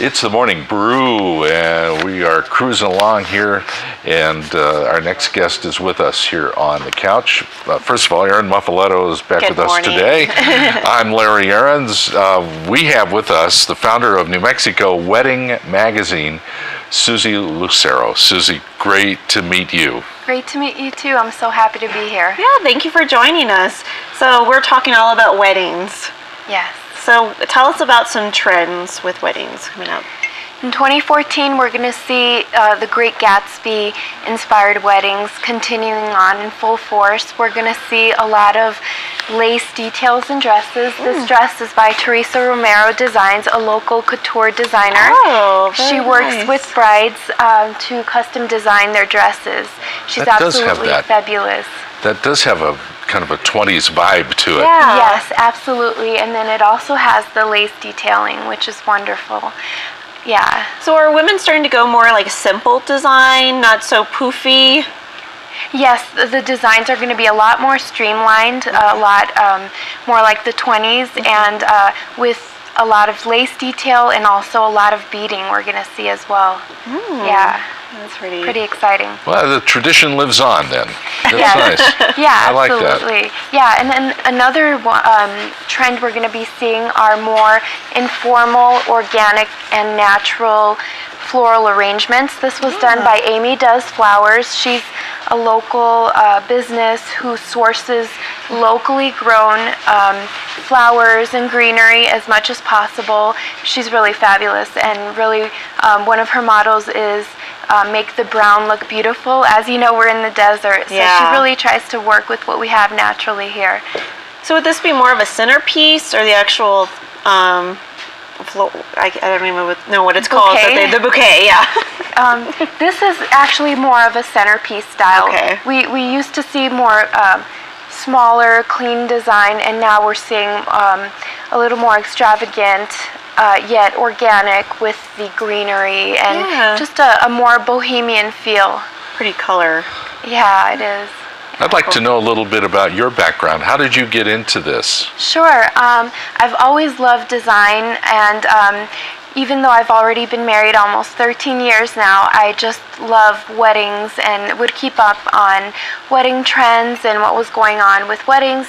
It's the Morning Brew, and we are cruising along here, and our next guest is with us here on the couch. First of all, Erin Muffaletto is back with us today. I'm Larry Aarons. We have with us the founder of New Mexico Wedding Magazine, Susie Lucero. Susie, great to meet you. Great to meet you too. I'm so happy to be here. Yeah, thank you for joining us. So we're talking all about weddings. Yes. So tell us about some trends with weddings coming up. In 2014, we're going to see the Great Gatsby inspired weddings continuing on in full force. We're going to see a lot of lace details and dresses. This dress is by Teresa Romero Designs, a local couture designer. Oh, very She works nice. with brides to custom design their dresses. She's That does have absolutely that. fabulous. That does have a kind of a 20s vibe to it. Yeah. Yes, absolutely. And then it also has the lace detailing, which is wonderful. Yeah. So are women starting to go more like simple design, not so poofy? Yes, the designs are going to be a lot more streamlined, a lot more like the 20s, and with a lot of lace detail and also a lot of beading we're going to see as well. Yeah, That's pretty exciting. Well, the tradition lives on then. That's Yeah. nice. Yeah, I like that. absolutely. Yeah, and then another trend we're going to be seeing are more informal, organic, and natural floral arrangements. This was done by Amy Does Flowers. She's a local business who sources locally grown flowers and greenery as much as possible. She's really fabulous, and really one of her mottos is make the brown look beautiful. As you know, we're in the desert, so she really tries to work with what we have naturally here. So would this be more of a centerpiece or the actual, I don't even know what it's called. Bouquet? But the bouquet, yeah. This is actually more of a centerpiece style. Okay. We used to see more smaller, clean design, and now we're seeing a little more extravagant, yet organic with the greenery and just a more bohemian feel. Pretty color. Yeah, it is. I'd like to know a little bit about your background. How did you get into this? Sure. I've always loved design, and even though I've already been married almost 13 years now, I just love weddings and would keep up on wedding trends and what was going on with weddings.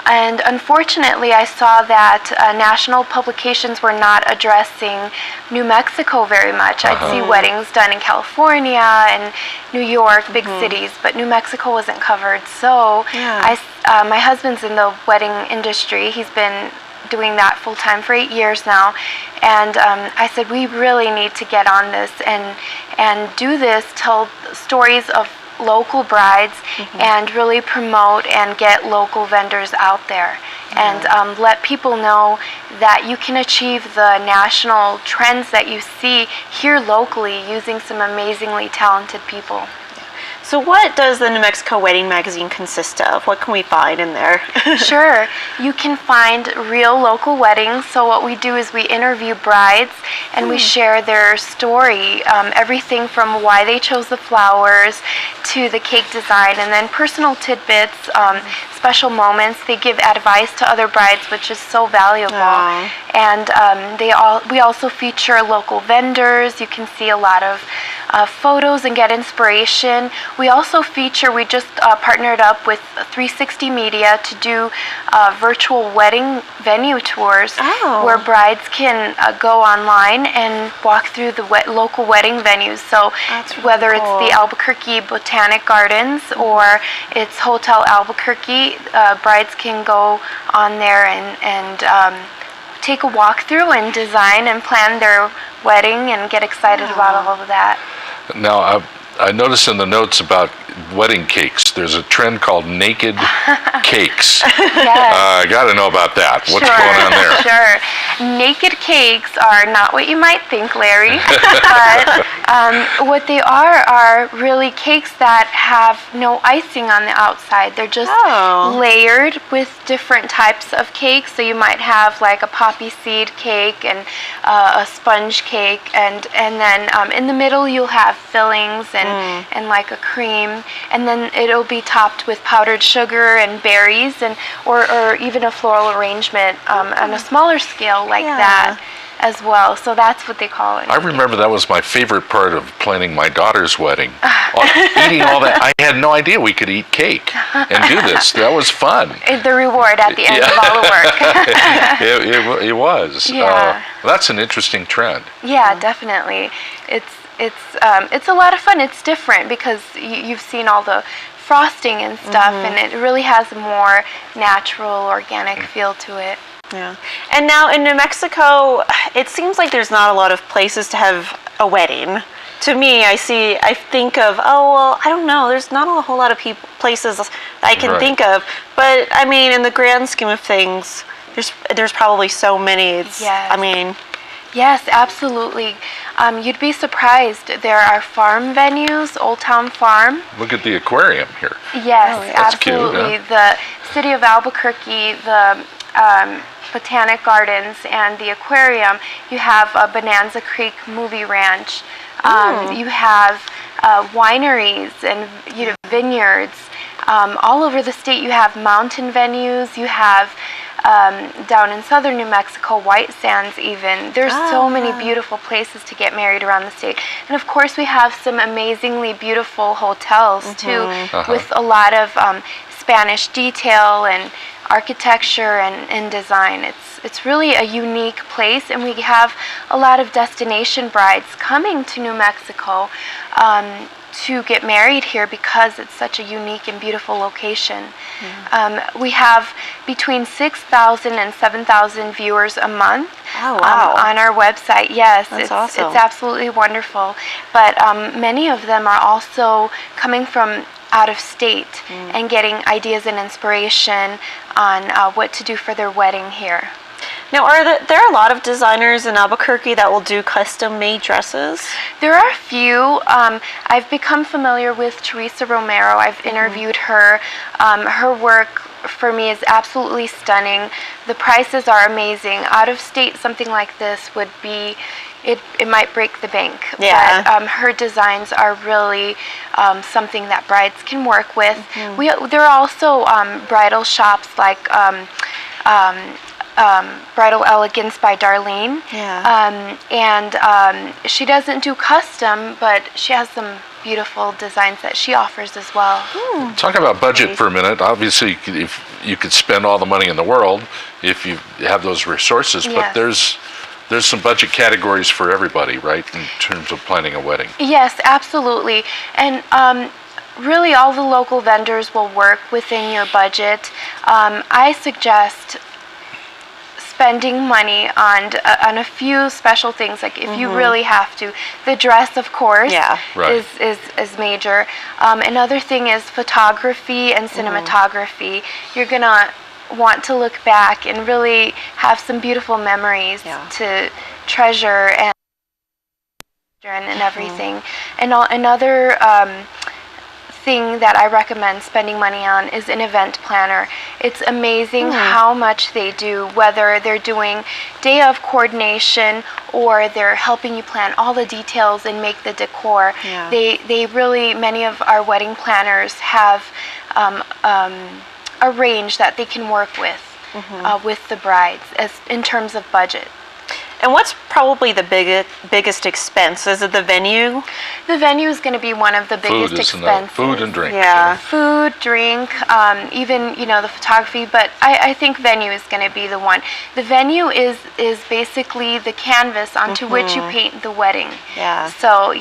And unfortunately, I saw that national publications were not addressing New Mexico very much. I'd see weddings done in California and New York, big cities, but New Mexico wasn't covered. So my husband's in the wedding industry. He's been doing that full time for 8 years now, and I said we really need to get on this and do this, tell stories of local brides and really promote and get local vendors out there and let people know that you can achieve the national trends that you see here locally using some amazingly talented people. So what does the New Mexico Wedding Magazine consist of? What can we find in there? Sure. You can find real local weddings. So what we do is we interview brides and we share their story, everything from why they chose the flowers to the cake design, and then personal tidbits, special moments. They give advice to other brides, which is so valuable. Wow. And we also feature local vendors. You can see a lot of photos and get inspiration. We also feature, we just partnered up with 360 Media to do virtual wedding venue tours where brides can go online and walk through the local wedding venues. So whether it's the Albuquerque Botanic Gardens or it's Hotel Albuquerque, brides can go on there and take a walkthrough and design and plan their wedding and get excited about all of that. Now, I noticed in the notes about wedding cakes, there's a trend called naked cakes. Yes. I got to know about that. What's going on there? Sure. Naked cakes are not what you might think, Larry. But what they are really cakes that have no icing on the outside. They're just layered with different types of cakes. So you might have like a poppy seed cake and a sponge cake, and then in the middle you'll have fillings and like a cream, and then it'll be topped with powdered sugar and berries, and or even a floral arrangement on a smaller scale like that. as well. So that's what they call it. I remember that was my favorite part of planning my daughter's wedding. Eating all that. I had no idea we could eat cake and do this. That was fun. The reward at the end of all the work. It was. Yeah. That's an interesting trend. Yeah, definitely. It's a lot of fun. It's different because you've seen all the frosting and stuff, and it really has a more natural, organic feel to it. Yeah. And now in New Mexico, it seems like there's not a lot of places to have a wedding. To me, I think of, I don't know, there's not a whole lot of places I can think of. But I mean, in the grand scheme of things, there's probably so many. Yes, absolutely. You'd be surprised. There are farm venues, Old Town Farm. Look at the aquarium here. Yes, That's absolutely. cute, The city of Albuquerque, the Botanic Gardens, and the aquarium. You have Bonanza Creek Movie Ranch. You have wineries and vineyards. All over the state, you have mountain venues. You have down in southern New Mexico, White Sands even. There's so many beautiful places to get married around the state. And of course we have some amazingly beautiful hotels too, with a lot of Spanish detail and architecture and design. It's really a unique place, and we have a lot of destination brides coming to New Mexico to get married here because it's such a unique and beautiful location. We have between 6,000 and 7,000 viewers a month on our website. Yes, That's awesome. It's absolutely wonderful. But many of them are also coming from out of state and getting ideas and inspiration on what to do for their wedding here. Now, there are a lot of designers in Albuquerque that will do custom-made dresses? There are a few. I've become familiar with Teresa Romero. I've interviewed her. Her work for me is absolutely stunning. The prices are amazing. Out of state, something like this would be, it might break the bank. Yeah. But her designs are really something that brides can work with. There are also bridal shops like Bridal Elegance by Darlene. And she doesn't do custom, but she has some beautiful designs that she offers as well. Talk about budget for a minute. Obviously, if you could spend all the money in the world if you have those resources, but there's some budget categories for everybody, right, in terms of planning a wedding. Yes, absolutely. And really all the local vendors will work within your budget. I suggest spending money on a few special things, like if you really have to. The dress, of course, is major. Another thing is photography and cinematography. You're gonna want to look back and really have some beautiful memories to treasure and everything. And another thing that I recommend spending money on is an event planner. It's amazing how much they do, whether they're doing day of coordination or they're helping you plan all the details and make the decor. They really, many of our wedding planners have a range that they can work with the brides in terms of budget. And what's probably the biggest expense? Is it the venue? The venue is going to be one of the biggest expenses. Food and drink. Yeah. Food, drink, even the photography. But I think venue is going to be the one. The venue is basically the canvas onto which you paint the wedding. Yeah. So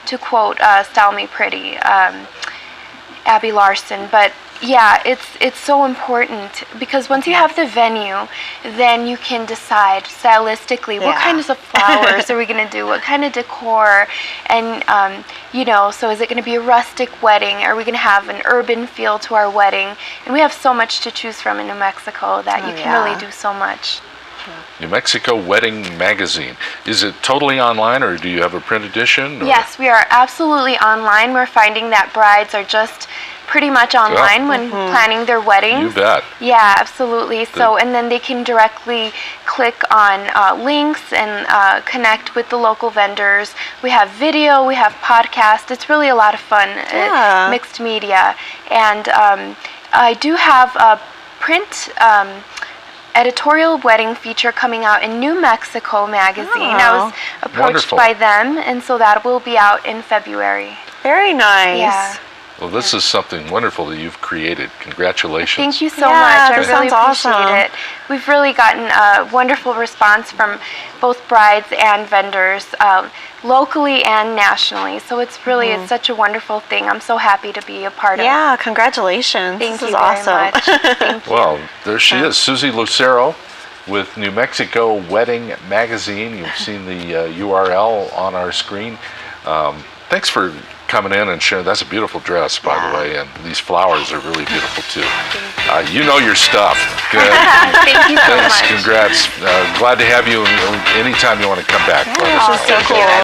to quote "Style Me Pretty," Abby Larson, but. Yeah, it's so important because once you have the venue, then you can decide stylistically what kinds of flowers are we going to do, what kind of decor, and so is it going to be a rustic wedding? Are we going to have an urban feel to our wedding? And we have so much to choose from in New Mexico that you can really do so much. New Mexico Wedding Magazine. Is it totally online, or do you have a print edition? Or? Yes, we are absolutely online. We're finding that brides are just pretty much online when planning their weddings. You bet. Yeah, absolutely. So, and then they can directly click on links and connect with the local vendors. We have video, we have podcast. It's really a lot of fun. Mixed media. And I do have a print editorial wedding feature coming out in New Mexico magazine. I was approached Wonderful. by them, and so that will be out in February. Very nice. Yeah. Well, this is something wonderful that you've created. Congratulations. Thank you so Yeah, much. I that really sounds appreciate awesome. it. We've really gotten a wonderful response from both brides and vendors, locally and nationally. So it's really it's such a wonderful thing. I'm so happy to be a part of. Yeah, congratulations. Thank This you is very awesome. much. Thank you. Well, there she is, Susie Lucero with New Mexico Wedding Magazine. You've seen the URL on our screen. Thanks for coming in and sharing. That's a beautiful dress, by the way, and these flowers are really beautiful too. You know your stuff. Good. Thank you so Thanks. much. Congrats. Glad to have you anytime you want to come back. Yeah, Let us this is know. so cool.